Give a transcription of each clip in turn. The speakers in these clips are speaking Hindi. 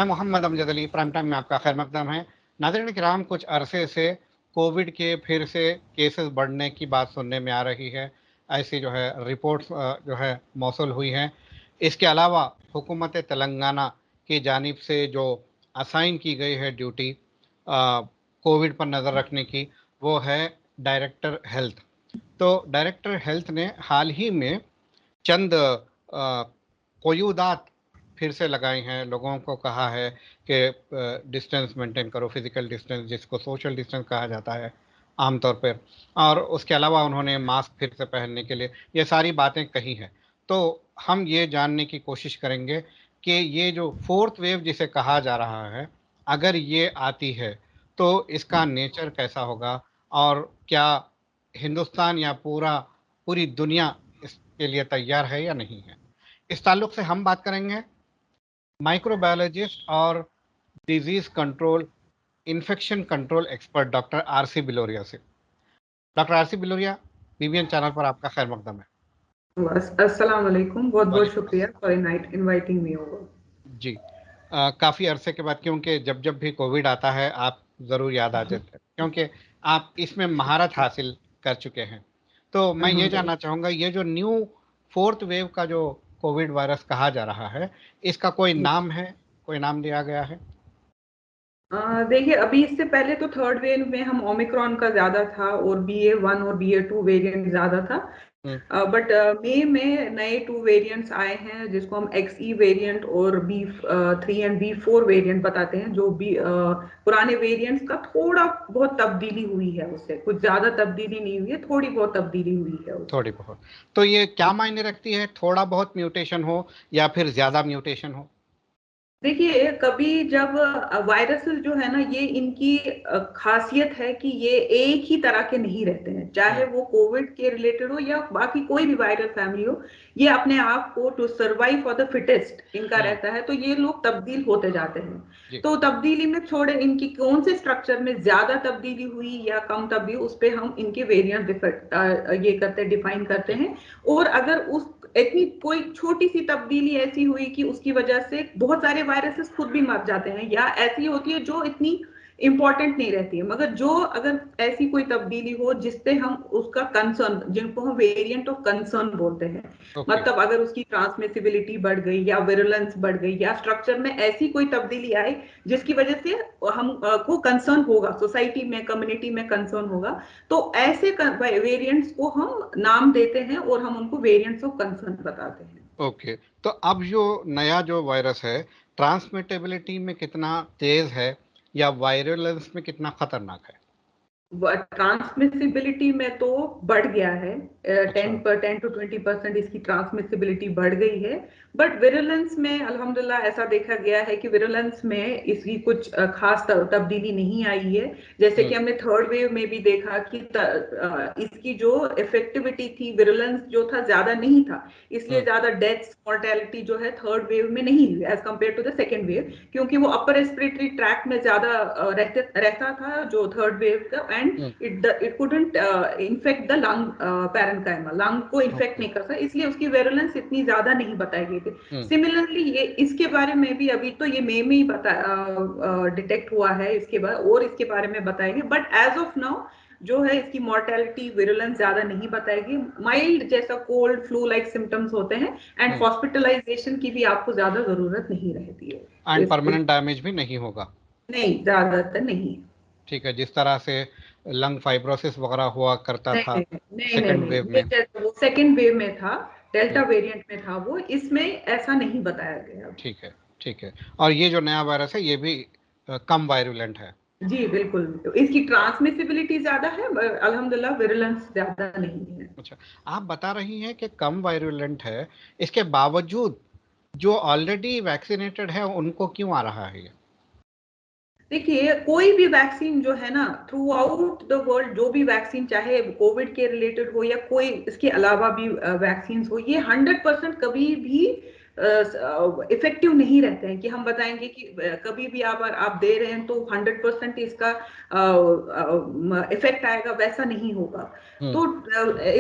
मैं मोहम्मद अमजद अली, प्राइम टाइम में आपका खैर मकदम है। नाज़रीन किराम, कुछ अरसे से कोविड के फिर से केसेस बढ़ने की बात सुनने में आ रही है। ऐसी जो है रिपोर्ट्स जो है मौसूल हुई हैं। इसके अलावा हुकूमत तेलंगाना की जानिब से जो असाइन की गई है ड्यूटी कोविड पर नज़र रखने की, वो है डायरेक्टर हेल्थ। तो डायरेक्टर हेल्थ ने हाल ही में चंद कोयूदात फिर से लगाई हैं, लोगों को कहा है कि डिस्टेंस मेंटेन करो, फिजिकल डिस्टेंस जिसको सोशल डिस्टेंस कहा जाता है आमतौर पर, और उसके अलावा उन्होंने मास्क फिर से पहनने के लिए ये सारी बातें कही हैं। तो हम ये जानने की कोशिश करेंगे कि ये जो फोर्थ वेव जिसे कहा जा रहा है, अगर ये आती है तो इसका नेचर कैसा होगा, और क्या हिंदुस्तान या पूरी दुनिया इसके लिए तैयार है या नहीं है। इस ताल्लुक से हम बात करेंगे माइक्रोबायोलॉजिस्ट और disease control infection control expert doctor R C Biloria से। Doctor R C Biloria, BBN channel पर आपका खैर मकदम है। अस्सलाम वालेकुम, बहुत बहुत वालेकुम शुक्रिया फॉर इनवाइटिंग मी ओवर। जी। काफ़ी अरसे के बाद, क्योंकि जब जब भी कोविड आता है आप ज़रूर याद आ जाते हैं, क्योंकि आप इसमें महारत हासिल कर चुके हैं। तो मैं ये जानना चाहूँगा, ये जो न्यू फोर्थ वेव का जो कोविड वायरस कहा जा रहा है, इसका कोई नाम है, कोई नाम दिया गया है? देखिए, अभी इससे पहले तो थर्ड वेव में हम ओमिक्रॉन का ज्यादा था और BA.1 और BA.2 वेरिएंट ज्यादा था। बट मई में नए 2 वेरिएंट्स आए हैं जिसको हम XE वेरिएंट और B3 एंड B4 वेरिएंट बताते हैं। जो भी पुराने वेरिएंट्स का थोड़ा बहुत तब्दीली हुई है, उससे कुछ ज्यादा तब्दीली नहीं हुई है, थोड़ी बहुत तब्दीली हुई है उससे। थोड़ी बहुत। तो ये क्या मायने रखती है, थोड़ा बहुत म्यूटेशन हो या फिर ज्यादा म्यूटेशन हो? देखिए, कभी जब वायरसेस जो है ना, ये इनकी खासियत है कि ये एक ही तरह के नहीं रहते हैं, चाहे वो कोविड के रिलेटेड हो या बाकी कोई भी वायरल फैमिली हो। ये अपने आप को to survive for the fittest इनका रहता है, तो ये लोग तब्दील होते जाते हैं। तो तब्दीली में छोड़े इनकी कौन से स्ट्रक्चर में ज्यादा तब्दीली हुई या कम तब्दीली, उस पर हम इनके वेरिएंट ये करते डिफाइन करते हैं। और अगर उस इतनी कोई छोटी सी तब्दीली ऐसी हुई कि उसकी वजह से बहुत सारे वायरसेस खुद भी मर जाते हैं, या ऐसी होती है जो इतनी इंपॉर्टेंट नहीं रहती है, मगर जो अगर ऐसी कोई तब्दीली हो जिससे हम उसका कंसर्न, जिनको हम वेरिएंट ऑफ कंसर्न बोलते हैं, मतलब अगर उसकी ट्रांसमिसिबिलिटी बढ़ गई या विरुलेंस बढ़ गई या स्ट्रक्चर में ऐसी कोई तब्दीली आई जिसकी वजह से हम को कंसर्न होगा, सोसाइटी में कम्युनिटी में कंसर्न होगा, तो ऐसे वेरिएंट्स को हम नाम देते हैं और हम उनको वेरिएंट्स ऑफ कंसर्न बताते हैं। ओके। तो अब जो नया जो वायरस है, ट्रांसमिटेबिलिटी में कितना तेज है या वायरुलेंस में कितना खतरनाक है? ट्रांसमिसिबिलिटी में तो बढ़ गया है, 10 to 20% इसकी ट्रांसमिसिबिलिटी बढ़ गई है। बट विरुलेंस में अल्हम्दुलिल्लाह ऐसा देखा गया है कि विरुलेंस में इसकी कुछ खास तब्दीली नहीं आई है। जैसे कि हमने थर्ड वेव में भी देखा कि इसकी जो इफेक्टिविटी थी, विरुलेंस जो था ज्यादा नहीं था, इसलिए ज्यादा डेथ्स मॉर्टेलिटी जो है थर्ड वेव में नहीं हुई as compare to the second wave, क्योंकि वो अपर रेस्पिरेटरी ट्रैक में ज्यादा रहता था जो थर्ड वेव का, and it couldn't infect the lung parenchyma, lung को इन्फेक्ट नहीं कर सकता, इसलिए उसकी वेरुलेंस इतनी ज्यादा नहीं बताई गई थी। सिमिलरली ये इसके बारे में भी अभी तो ये मई में ही डिटेक्ट हुआ है, इसके बाद और इसके बारे में बताएंगे, बट एज ऑफ नाउ जो है इसकी मॉर्टेलिटी विरुलेंस ज्यादा नहीं बताएगी। माइल्ड जैसा कोल्ड फ्लू लाइक सिम्टम्स होते हैं, एंड हॉस्पिटलाइजेशन की भी आपको ज्यादा जरूरत नहीं रहती है, एंड परमानेंट डैमेज भी नहीं होगा? नहीं, ज्यादातर नहीं। ठीक है, जिस तरह से लंग फाइब्रोसिस वगैरह हुआ करता था सेकंड वेव ये में। वो सेकेंड वेव में था, डेल्टा वेरिएंट में था वो, इसमें ऐसा नहीं बताया गया। ठीक है, ठीक है। और ये जो नया वायरस है ये भी कम वायरुलेंट है? जी बिल्कुल, इसकी ट्रांसमिसिबिलिटी ज्यादा है, अल्हम्दुलिल्लाह विरुलेंस ज्यादा नहीं है। अच्छा, आप बता रही हैं कि कम वायरुलेंट है, इसके बावजूद जो ऑलरेडी वैक्सीनेटेड है उनको क्यों आ रहा है ये? देखिए, कोई भी वैक्सीन जो है ना, थ्रू आउट द वर्ल्ड जो भी वैक्सीन, चाहे कोविड के रिलेटेड हो या कोई इसके अलावा भी वैक्सीन हो, ये 100% कभी भी इफेक्टिव नहीं रहते हैं कि हम बताएंगे कि कभी भी आप दे रहे हैं तो 100% इसका इफेक्ट आएगा, वैसा नहीं होगा। तो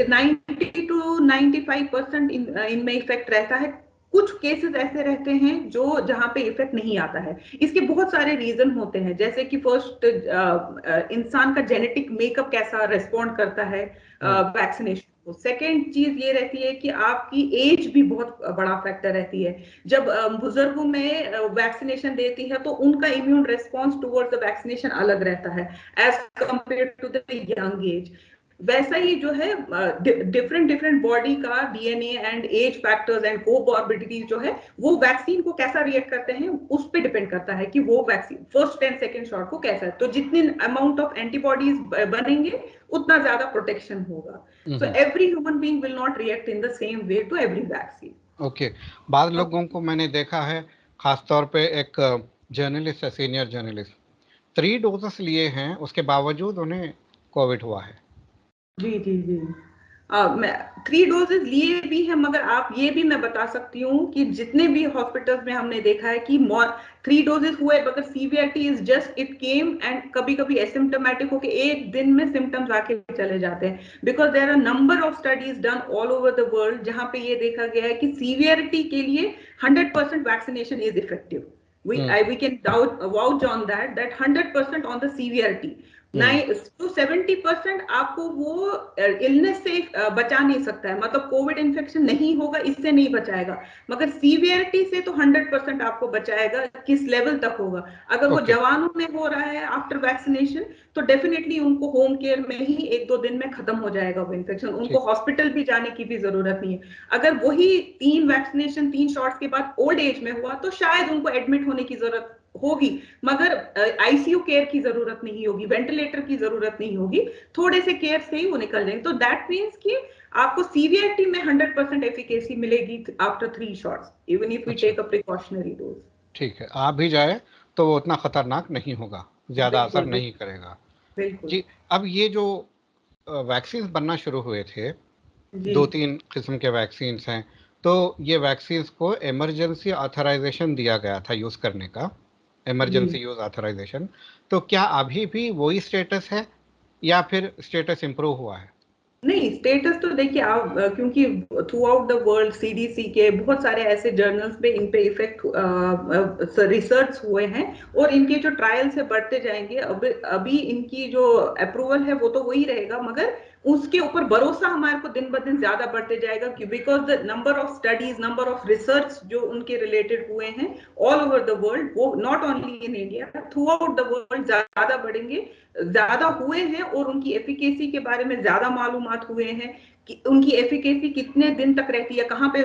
90 to 95% इनमें इफेक्ट रहता है। कुछ केसेस ऐसे रहते हैं जो जहां पे इफेक्ट नहीं आता है। इसके बहुत सारे रीजन होते हैं, जैसे कि फर्स्ट इंसान का जेनेटिक मेकअप कैसा रेस्पॉन्ड करता है वैक्सीनेशन को। सेकेंड चीज ये रहती है कि आपकी एज भी बहुत बड़ा फैक्टर रहती है। जब बुजुर्गों में वैक्सीनेशन देती है तो उनका immune response towards the vaccination अलग रहता है as compare to the young age. वैसा ही जो है डिफरेंट डिफरेंट बॉडी का DNA and age factors and comorbidities जो है वो वैक्सीन को कैसा रिएक्ट करते हैं उस पर डिपेंड करता है कि वो vaccine first and second shot को कैसा है। तो जितने अमाउंट ऑफ एंटीबॉडीज बनेंगे उतना ज्यादा प्रोटेक्शन होगा। So every human being will not react in the same way to every vaccine. Okay, बाद लोगों को मैंने देखा है, खासतौर पे एक जर्नलिस्ट है, सीनियर जर्नलिस्ट, 3 डोजेस लिए हैं, उसके बावजूद उन्हें कोविड हुआ है। जी जी जी। मैं 3 डोजेस लिए भी हैं, मगर आप ये भी मैं बता सकती हूँ कि जितने भी हॉस्पिटल्स में हमने देखा है कि 3 डोजेस हुए मगर severity is just it came and कभी कभी एसिम्टोमेटिक होके एक दिन में सिम्टम्स आके चले जाते हैं। Because there are number of studies done all over the world जहां पे ये देखा गया है कि सीवियरिटी के लिए 100% vaccination is effective. We can vouch on that 100% on the severity। 70% आपको वो इलनेस से बचा नहीं सकता है, मतलब कोविड इन्फेक्शन नहीं होगा इससे नहीं बचाएगा, मगर सीवियरिटी से तो 100% आपको बचाएगा। किस लेवल तक होगा, अगर वो जवानों में हो रहा है आफ्टर वैक्सीनेशन तो डेफिनेटली उनको होम केयर में ही 1-2 दिन में खत्म हो जाएगा वो इन्फेक्शन, उनको हॉस्पिटल भी जाने की भी जरूरत नहीं है। अगर वही 3 शॉट्स के बाद ओल्ड एज में हुआ तो शायद उनको एडमिट होने की जरूरत होगी, मगर आईसीयू केयर की जरूरत नहीं होगी, वेंटिलेटर की जरूरत नहीं होगी, थोड़े से केयर से ही वो निकल जाएंगे। तो दैट मीन्स कि आपको सीवियरिटी में 100% एफिकेसी मिलेगी after 3 shots even if we take a precautionary dose. ठीक है, आप भी जाए तो वो उतना खतरनाक नहीं होगा, ज्यादा असर नहीं करेगा। बिल्कुल जी, अब ये जो वैक्सीन बनना शुरू हुए थे, 2-3 किस्म के वैक्सीन हैं, तो ये वैक्सीन को इमरजेंसी ऑथराइजेशन दिया गया था यूज करने का, इमरजेंसी यूज ऑथराइजेशन। तो क्या अभी भी वही स्टेटस है या फिर स्टेटस इंप्रूव हुआ है? नहीं, स्टेटस तो देखिए आप क्योंकि through out the world CDC के बहुत सारे ऐसे जर्नल्स पे इन पे इफेक्ट रिसर्च हुए हैं और इनके जो ट्रायल्स है बढ़ते जाएंगे। अभी इनकी जो अप्रूवल है वो तो वही रहेगा, मगर उसके ऊपर भरोसा हमारे को दिन ब दिन ज्यादा बढ़ते जाएगा कि because the number of studies, number of research जो उनके रिलेटेड हुए हैं ऑल ओवर द वर्ल्ड, वो not only in India, through out the world ज्यादा बढ़ेंगे, ज्यादा हुए हैं और उनकी एफिकेसी के बारे में ज्यादा मालूमात हुए हैं कि उनकी एफिकेसी कितने दिन तक रहती है, कहाँ पे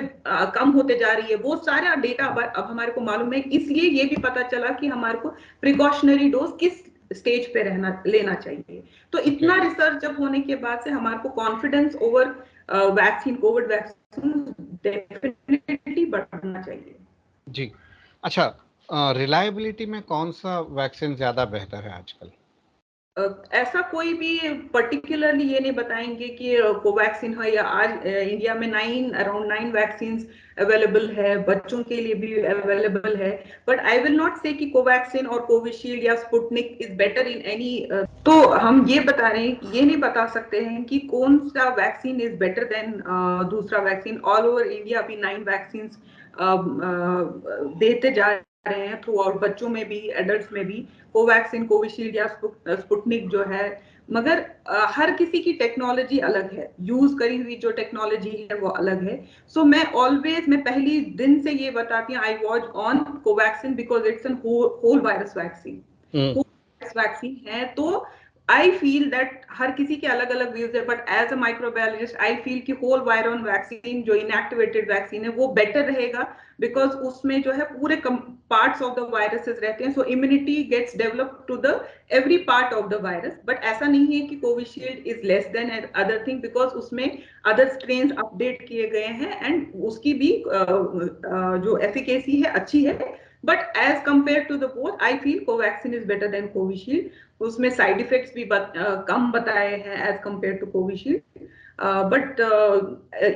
कम होते जा रही है, वो सारा डेटा अब हमारे को मालूम है। इसलिए ये भी पता चला कि हमारे को प्रिकॉशनरी डोज किस स्टेज पे लेना चाहिए। तो इतना रिसर्च जब होने के बाद से हमारे को confidence over vaccine, Covid vaccine definitely बढ़ना चाहिए। जी, अच्छा, रिलायबिलिटी में कौन सा वैक्सीन ज्यादा बेहतर है आजकल? ऐसा कोई भी पर्टिकुलरली ये नहीं बताएंगे कि कोवैक्सीन है या आज इंडिया में अराउंड 9 वैक्सीन अवेलेबल है, बच्चों के लिए भी अवेलेबल है, बट आई विल नॉट से कि कोवैक्सीन और कोविशील्ड या Sputnik is better in any. तो हम ये बता रहे हैं, ये नहीं बता सकते हैं कि कौन सा वैक्सीन इज बेटर देन दूसरा वैक्सीन। ऑल ओवर इंडिया अभी 9 वैक्सीन देते जा रहे हैं थ्रू आउट, बच्चों में भी एडल्ट में भी, कोवैक्सीन, कोविशील्ड या स्पुतनिक जो है। मगर हर किसी की टेक्नोलॉजी अलग है, यूज करी हुई जो टेक्नोलॉजी है वो अलग है। सो मैं पहली दिन से ये बताती हूँ, I watch on Covaxin because it's an whole virus vaccine, vaccine है। तो आई फील दैट हर किसी के अलग अलग व्यूज है, but as a microbiologist I feel कि होल वायरस वैक्सीन जो इनएक्टिवेटेड वैक्सीन है वो बेटर रहेगा, बिकॉज उसमें जो है पूरे पार्ट्स ऑफ द वायरसेस रहते हैं, so immunity gets develop to the every part of the virus. But ऐसा नहीं है कि Covishield is less than other thing, because उसमें अदर स्ट्रेन अपडेट किए गए हैं एंड उसकी भी जो एफिकेसी है अच्छी है। But as compare to the both I feel Covaxin is better than Covishield. उसमें साइड इफेक्ट्स भी कम बताए हैं as compare to Covishield, but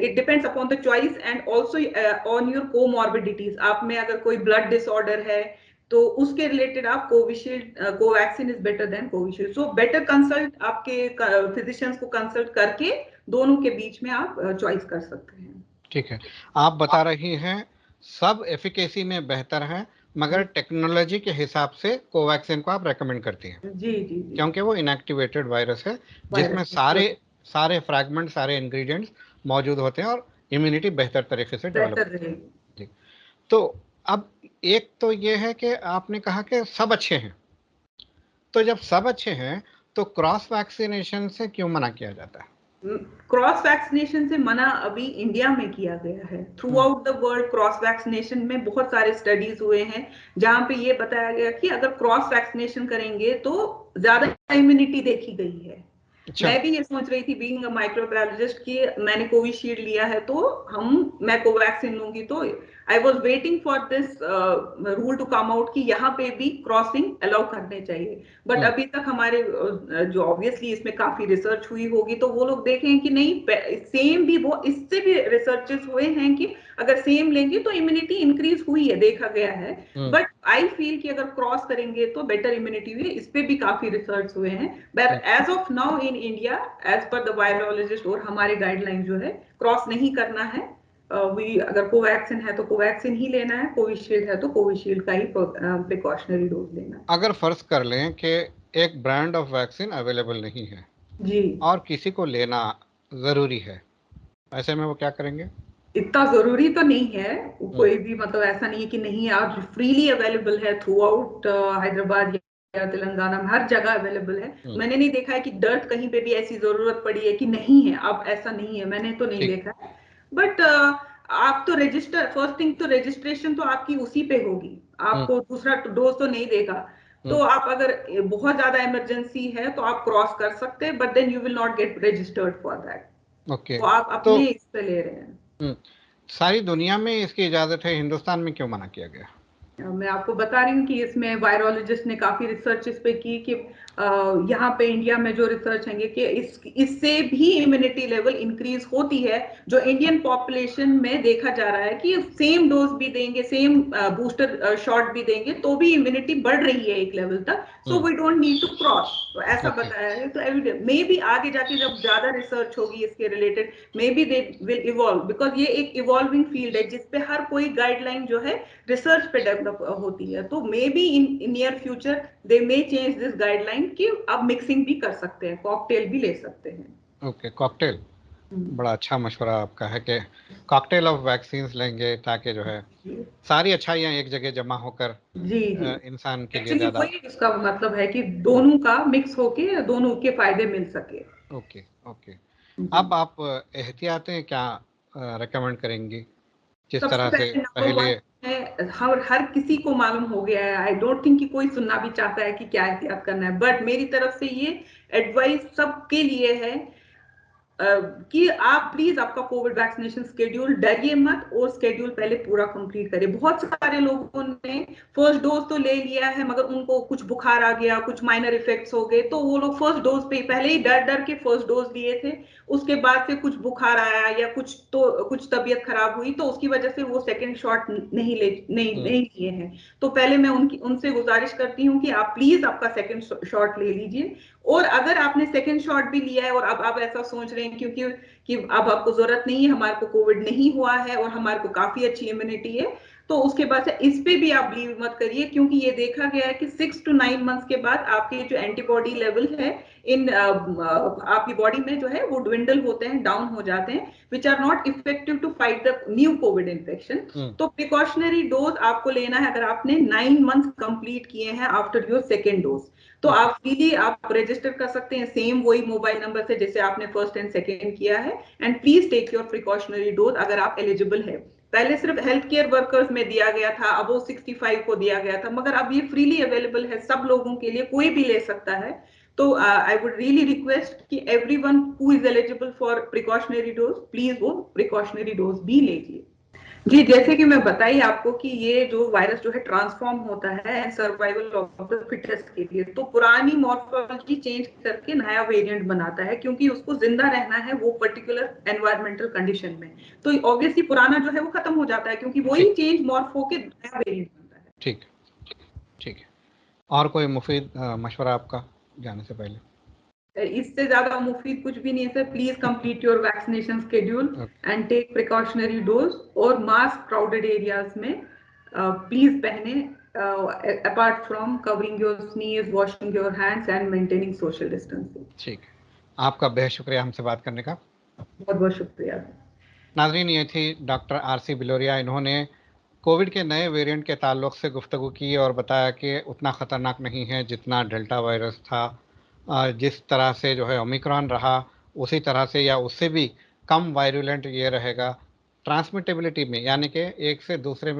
it depends upon the choice and also on your comorbidities। आप में अगर कोई ब्लड डिसऑर्डर है तो उसके रिलेटेड आप Covishield, Covaxin is better than Covishield. So better consult आपके फिजिशियंस को कंसल्ट करके दोनों के बीच में आप चॉइस कर सकते हैं। ठीक है, आप बता रही हैं सब एफिकेसी में बेहतर है, मगर टेक्नोलॉजी के हिसाब से कोवैक्सीन को आप रेकमेंड करती हैं, जी जी जी। क्योंकि वो इनएक्टिवेटेड वायरस है जिसमें वायरस सारे सारे फ्रैगमेंट, सारे इंग्रेडिएंट्स मौजूद होते हैं और इम्यूनिटी बेहतर तरीके से डेवलप बेहतर होती रहेगी। है। तो अब एक तो ये है कि आपने कहा कि सब अच्छे हैं, तो जब सब अच्छे हैं तो क्रॉस वैक्सीनेशन से क्यों मना किया जाता है? क्रॉस वैक्सीनेशन से मना अभी इंडिया में किया गया है। Through hmm, out the world cross vaccination में बहुत सारे स्टडीज हुए हैं जहां पे ये बताया गया कि अगर क्रॉस वैक्सीनेशन करेंगे तो ज्यादा इम्यूनिटी देखी गई है। अच्छा। मैं भी ये सोच रही थी बीइंग अ माइक्रोबायोलॉजिस्ट कि मैंने कोविशील्ड लिया है तो मैं कोवैक्सीन लूंगी, तो I was waiting for this rule to come out कि यहाँ पे भी क्रॉसिंग अलाउ करने चाहिए। बट हम्म, अभी तक हमारे जो ऑब्वियसली इसमें काफी रिसर्च हुई होगी तो वो लोग देखें कि नहीं, सेम भी वो इससे भी रिसर्चेस हुए हैं कि अगर सेम लेंगे तो इम्यूनिटी इंक्रीज हुई है, देखा गया है। हम्म, बट आई फील कि अगर क्रॉस करेंगे तो बेटर इम्यूनिटी हुई, इस पे भी काफी रिसर्च हुए हैं। But as of now in India, as per the virologist और हमारे गाइडलाइन जो है, क्रॉस नहीं करना है। अगर कोवैक्सीन है तो कोवैक्सीन ही लेना है, कोविशील्ड है तो कोविशील्ड का ही प्रिकॉशनरी डोज लेना है। अगर फर्ज कर लें कि एक ब्रांड ऑफ वैक्सीन अवेलेबल नहीं है जी। और किसी को लेना ज़रूरी है, ऐसे में वो क्या करेंगे? इतना जरूरी तो नहीं है, हम्म, कोई भी मतलब ऐसा नहीं है कि नहीं, आज फ्रीली अवेलेबल है थ्रू आउट हैदराबाद या तेलंगाना में, हर जगह अवेलेबल है। हम्म, मैंने नहीं देखा है कि दर्द कहीं पे भी ऐसी जरूरत पड़ी है कि नहीं है, अब ऐसा नहीं है, मैंने तो नहीं ठीक। देखा है। बट आप तो रजिस्टर, फर्स्ट थिंग तो रजिस्ट्रेशन तो आपकी उसी पे होगी, हम्म, आपको दूसरा डोज तो नहीं देगा। तो हम्म, आप अगर बहुत ज्यादा इमरजेंसी है तो आप क्रॉस कर सकते हैं, but then you will not get registered for that. Okay. तो आप तो अपने इस पे ले रहे हैं। हम्म, सारी दुनिया में इसकी इजाज़त है, हिंदुस्तान में क्यों मना किया गया? मैं आपको बता रही हूँ कि इसमें वायरोलॉजिस्ट ने काफी रिसर्च इस पे की कि यहाँ पे इंडिया में जो रिसर्च है कि इससे भी इम्यूनिटी लेवल इंक्रीज होती है। जो इंडियन पॉपुलेशन में देखा जा रहा है कि सेम डोज भी देंगे, सेम बूस्टर शॉट भी देंगे तो भी इम्यूनिटी बढ़ रही है एक लेवल तक। So hmm, we don't need to cross, तो ऐसा ओके। बताया है। तो एविडेंस मे भी आगे जाके जब ज्यादा रिसर्च होगी इसके related, may be they will evolve, because ये एक इवॉल्विंग फील्ड है जिसपे हर कोई गाइडलाइन जो है रिसर्च पे डेवलप होती है। तो may be in near future they may change this guideline कि अब मिक्सिंग भी कर सकते हैं, कॉकटेल भी ले सकते हैं। Okay, cocktail. हम्म, बड़ा अच्छा मशवरा आपका है कि कॉकटेल ऑफ वैक्सीन्स लेंगे ताकि जो है जी सारी अच्छाइयाँ एक जगह जमा होकर जी जी। इंसान के लिए एक्चुअली ज़्यादा। वही उसका मतलब है कि दोनों का मिक्स होके दोनों के फायदे मिल सके। Okay, okay. जी। अब आप एहतियातें क्या रेकमेंड करेंगी, जिस सबसे तरह से पहले नंबर पहले? वन है, हर किसी को मालूम हो गया है, आई डोंट थिंक कि कोई सुनना भी चाहता है कि क्या एहतियात करना है, बट मेरी तरफ से ये एडवाइस सबके लिए है कि आप प्लीज आपका कोविड वैक्सीनेशन स्केड्यूल, डरिए मत और स्केड्यूल पहले पूरा कंप्लीट करिए। बहुत सारे लोगों ने फर्स्ट डोज तो ले लिया है मगर उनको कुछ बुखार आ गया, कुछ माइनर इफेक्ट्स हो गए, तो वो लोग फर्स्ट डोज पे पहले ही डर डर के फर्स्ट डोज लिए थे। उसके बाद से कुछ बुखार आया या कुछ तबीयत खराब हुई तो उसकी वजह से वो सेकेंड शॉट नहीं लिए हैं। तो पहले मैं उनकी उनसे गुजारिश करती हूँ कि आप प्लीज आपका सेकेंड शॉट ले लीजिए। और अगर आपने सेकेंड शॉट भी लिया है और अब आप ऐसा सोच रहे हैं क्योंकि कि अब आपको जरूरत नहीं है, हमारे को कोविड नहीं हुआ है और हमारे को काफी अच्छी इम्यूनिटी है, तो उसके बाद से इस पे भी आप बिलीव मत करिए, क्योंकि ये देखा गया है कि 6 to 9 मंथ्स के बाद आपके जो एंटीबॉडी लेवल है इन आपकी बॉडी में जो है वो ड्विंडल होते हैं, डाउन हो जाते हैं, which are not effective to fight the new covid infection. Hmm, तो प्रिकॉशनरी डोज आपको लेना है अगर आपने 9 मंथ्स कंप्लीट किए हैं आफ्टर योर सेकेंड डोज। तो ओके, आप फ्रीली आप रजिस्टर कर सकते हैं सेम वही मोबाइल नंबर से जैसे आपने फर्स्ट एंड सेकेंड किया है। And please take your precautionary dose अगर आप एलिजिबल है। पहले सिर्फ हेल्थ केयर वर्कर्स में दिया गया था, अब वो 65 को दिया गया था, मगर अब ये फ्रीली अवेलेबल है सब लोगों के लिए, कोई भी ले सकता है। तो आई वुड रियली रिक्वेस्ट कि everyone who is eligible for precautionary dose please वो प्रिकॉशनरी डोज भी लीजिए। जी, जैसे कि मैं बताई आपको कि ये जो वायरस जो है ट्रांसफॉर्म होता है सर्वाइवल ऑफ द फिटेस्ट के लिए, तो पुरानी मॉर्फोलॉजी चेंज करके नया वेरिएंट बनाता है क्योंकि उसको जिंदा रहना है वो पर्टिकुलर एनवायरमेंटल कंडीशन में। तो ऑब्वियसली पुराना जो है वो खत्म हो जाता है क्योंकि वही ठीक, चेंज मॉर्फ होके नया वेरिएंट बनता है। ठीक, ठीक है। और कोई मुफीद मशवरा आपका जाने से पहले? इससे ज्यादा मुफीद कुछ भी नहीं है sir. Please complete your vaccination schedule and take precautionary dose, और मास्क क्राउडेड एरियाज में प्लीज पहने, apart from covering your sneeze, washing your hands and maintaining social distancing. ठीक है, आपका बेहद शुक्रिया हमसे बात करने का। बहुत बहुत शुक्रिया। नाज़रीन, ये थी डॉक्टर आरसी बिलोरिया। इन्होंने कोविड के नए वेरिएंट के ताल्लुक से गुफ्तगू की और बताया कि उतना ख़तरनाक नहीं है जितना डेल्टा वायरस था। जिस तरह से जो है ओमिक्रॉन रहा, उसी तरह से या उससे भी कम वायरुलेंट ये रहेगा। ट्रांसमिटेबिलिटी में, यानी कि एक से दूसरे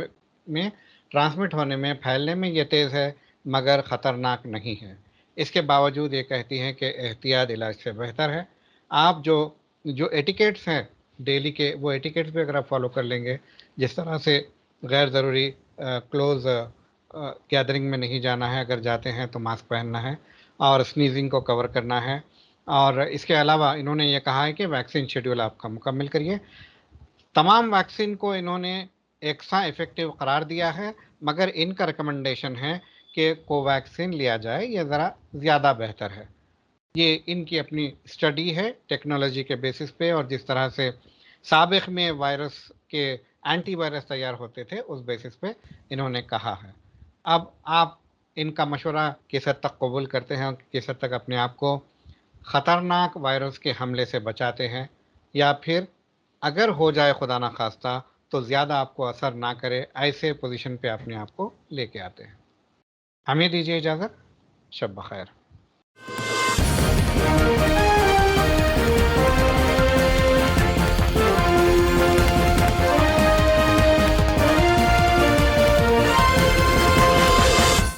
में ट्रांसमिट होने में, फैलने में ये तेज़ है, मगर ख़तरनाक नहीं है। इसके बावजूद ये कहती हैं कि एहतियात इलाज से बेहतर है। आप जो जो एटिकेट्स हैं डेली के, वो एटिकेट्स भी अगर आप फॉलो कर लेंगे, जिस तरह से गैर ज़रूरी क्लोज़ गैदरिंग में नहीं जाना है, अगर जाते हैं तो मास्क पहनना है और स्नीजिंग को कवर करना है। और इसके अलावा इन्होंने ये कहा है कि वैक्सीन शेड्यूल आपका मुकम्मल करिए। तमाम वैक्सीन को इन्होंने एक सा इफ़ेक्टिव करार दिया है, मगर इनका रिकमेंडेशन है कि कोवैक्सीन लिया जाए, ये ज़रा ज़्यादा बेहतर है। ये इनकी अपनी स्टडी है टेक्नोलॉजी के बेसिस पे, और जिस तरह से साबिक में वायरस के एंटीवायरस तैयार होते थे उस बेसिस पे इन्होंने कहा है। अब आप इनका मशवरा किस हद तक कबूल करते हैं और किस हद तक अपने आप को ख़तरनाक वायरस के हमले से बचाते हैं, या फिर अगर हो जाए खुदा ना खास्ता तो ज़्यादा आपको असर ना करे, ऐसे पोजीशन पे अपने आप को लेके आते हैं। हमें दीजिए इजाज़त। शब बखैर।